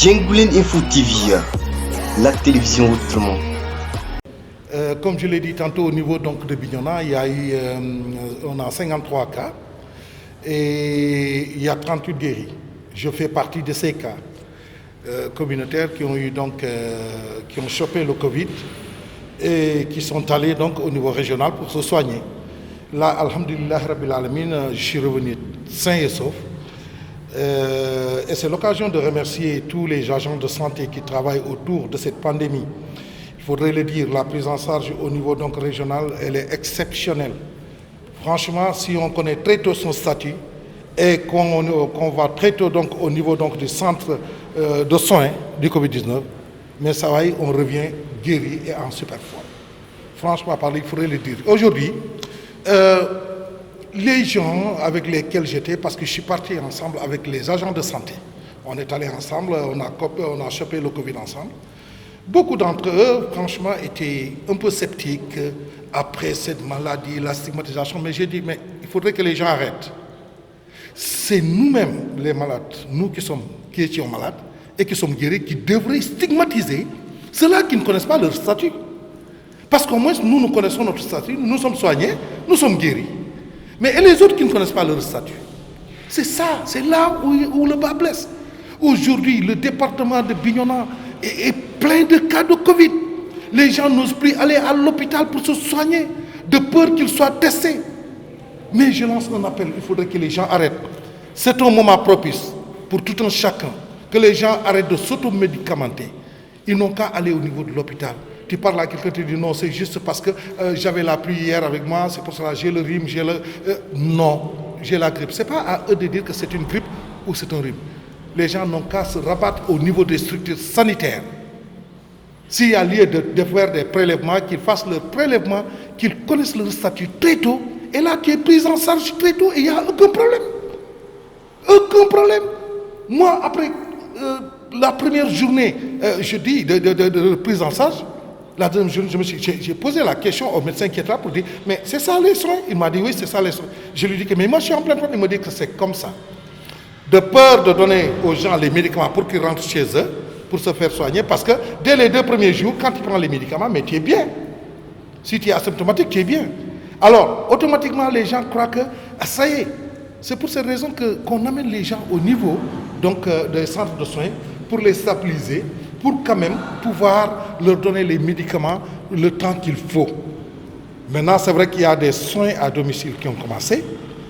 Djengoulène Info TV, la télévision autrement. Comme je l'ai dit tantôt au niveau donc, de Bignona, on a 53 cas et il y a 38 guéris. Je fais partie de ces cas communautaires qui ont chopé le Covid et qui sont allés donc, au niveau régional pour se soigner. Là, alhamdulillah, rabbil alamin, je suis revenu sain et sauf. Et c'est l'occasion de remercier tous les agents de santé qui travaillent autour de cette pandémie. Il faudrait le dire, la prise en charge au niveau donc, régional, elle est exceptionnelle. Franchement, si on connaît très tôt son statut et qu'on va très tôt donc, au niveau donc, du centre de soins du Covid-19, mais ça va, on revient guéri et en super forme. Franchement, parler, il faudrait le dire. Aujourd'hui, les gens avec lesquels j'étais, parce que je suis parti ensemble avec les agents de santé, on est allés ensemble, on a chopé le Covid ensemble. Beaucoup d'entre eux, franchement, étaient un peu sceptiques après cette maladie, la stigmatisation. Mais j'ai dit, mais il faudrait que les gens arrêtent. C'est nous-mêmes, les malades, nous qui étions malades et qui sommes guéris, qui devraient stigmatiser ceux-là qui ne connaissent pas leur statut. Parce qu'au moins, nous connaissons notre statut, nous sommes soignés, nous sommes guéris. Mais et les autres qui ne connaissent pas leur statut, c'est ça, c'est là où le bas blesse. Aujourd'hui, le département de Bignona est plein de cas de Covid. Les gens n'osent plus aller à l'hôpital pour se soigner, de peur qu'ils soient testés. Mais je lance un appel, il faudrait que les gens arrêtent. C'est un moment propice pour tout un chacun, que les gens arrêtent de s'automédicamenter. Ils n'ont qu'à aller au niveau de l'hôpital. Tu parles à quelqu'un, tu dis non, c'est juste parce que j'avais la pluie hier avec moi, c'est pour cela j'ai le rhume, non, j'ai la grippe. Ce n'est pas à eux de dire que c'est une grippe ou c'est un rhume. Les gens n'ont qu'à se rabattre au niveau des structures sanitaires. S'il y a lieu de faire des prélèvements, qu'ils fassent leurs prélèvements, qu'ils connaissent leur statut très tôt, et là tu es pris en charge très tôt et il n'y a aucun problème. Aucun problème. Moi, après la première journée, je dis, de prise en charge, la deuxième journée, j'ai posé la question au médecin qui est là pour dire, mais c'est ça les soins? Il m'a dit, oui, c'est ça les soins. Je lui dis que, mais moi je suis en plein problème. Il me dit que c'est comme ça. De peur de donner aux gens les médicaments pour qu'ils rentrent chez eux, pour se faire soigner, parce que dès les 2 premiers jours, quand tu prends les médicaments, mais tu es bien. Si tu es asymptomatique, tu es bien. Alors, automatiquement, les gens croient que, ça y est. C'est pour cette raison qu'on amène les gens au niveau donc, des centres de soins pour les stabiliser, pour quand même pouvoir leur donner les médicaments le temps qu'il faut. Maintenant, c'est vrai qu'il y a des soins à domicile qui ont commencé,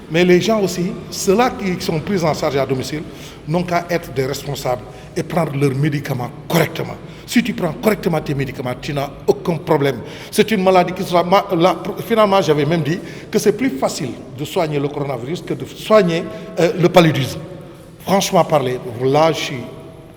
mais les gens aussi, ceux-là qui sont pris en charge à domicile, n'ont qu'à être des responsables et prendre leurs médicaments correctement. Si tu prends correctement tes médicaments, tu n'as aucun problème. C'est une maladie qui sera... Finalement, j'avais même dit que c'est plus facile de soigner le coronavirus que de soigner le paludisme. Franchement parler, là, je suis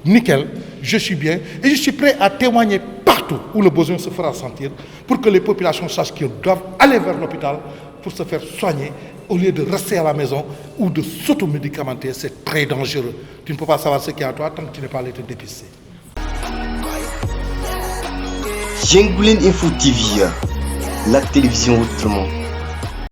nickel, je suis bien et je suis prêt à témoigner partout où le besoin se fera sentir pour que les populations sachent qu'ils doivent aller vers l'hôpital pour se faire soigner au lieu de rester à la maison ou de s'automédicamenter. C'est très dangereux. Tu ne peux pas savoir ce qu'il y a à toi tant que tu n'es pas allé te dépister. Djengoulène Info TV, la télévision autrement.